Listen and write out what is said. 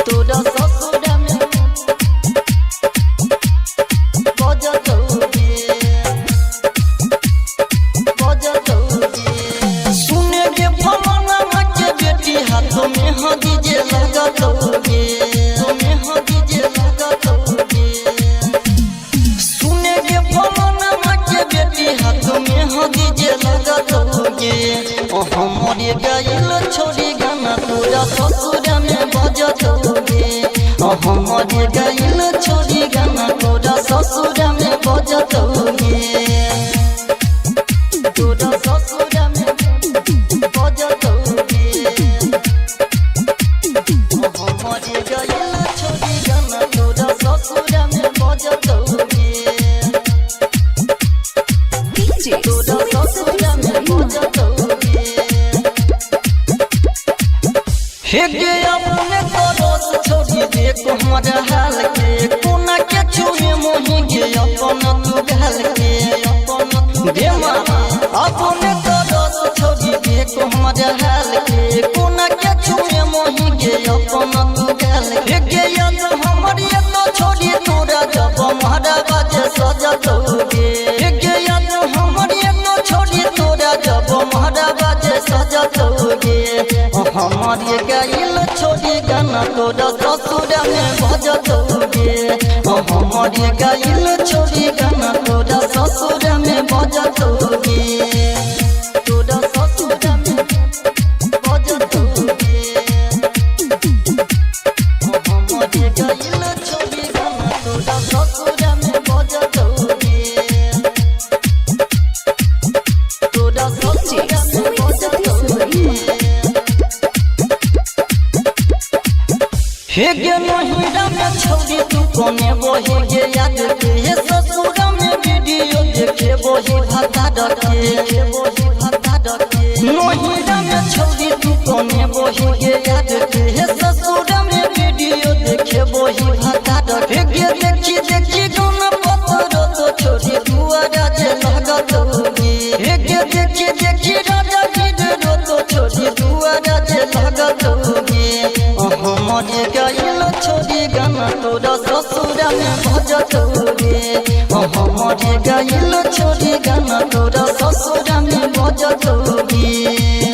तोरा ससुरा में बजतौगे सुने के फलाना के बेटी हाथों में हदी जे लगतौगे तुम्हें हदी जे लगतौगे सुने के फलाना के बेटी हाथों में हदी जे लगतौगे हमरे गाइल छोड़ी गाना तोरा ससुरा में बजतौगे हमरे गाइल छोड़ी गाना तोरा ससुरा में बजतौगे तोरा ससुरा में बजतौगे हमरे गाइल छोड़ी गाना तोरा ससुरा में बजतौगे तोरा ससुरा में बजतौगे हे गे अपने दोस्त छोड़ी देखो हमारा हाल के कोना के छुए मोही गे अपन तू गाल के अपन दे मारा अपने दोस्त छोड़ी देखो हमारा हाल के कोना के छुए मोही गे अपन तू गाल हे गे याद हमारी तो छोड़ी तोरा जब मारा बाजे सजतौगे हे गे याद हमारी तो छोड़ी तोरा जब मारा बाजे सजतौगे हमारे गाइल छोड़ी गाना तोरा ससुरा में बजतौगे हमारे गाइल छोड़ी गाना तोरा ससुरा में बजतौगे तोरा ससुरा में बजतौगे हमारे गाइल छोड़ी गाना तोरा ससुरा में बजतौगे तोरा ससुरा में बजतौगे हे गे नहिरा में छौरी तू कोने बोही गे याद के हे ससुरा में वीडियो देखे बोही भाता डके नहिरा में छौरी तू कोने बोही गे याद के हे ससुरा में वीडियो देखे बोही भाता डके गे देखी देखी गाना पत्थर तो छोरी दुआरा जे लगतौगे हे गे देखी देखी राजा गिर तो छोरी दुआरा जे लगतौगे हमरे गाइल छोड़ी गाना तोरा ससुरा में बजतौगे हमरे गाइल छोड़ी गाना तोरा ससुरा में बजतौगे।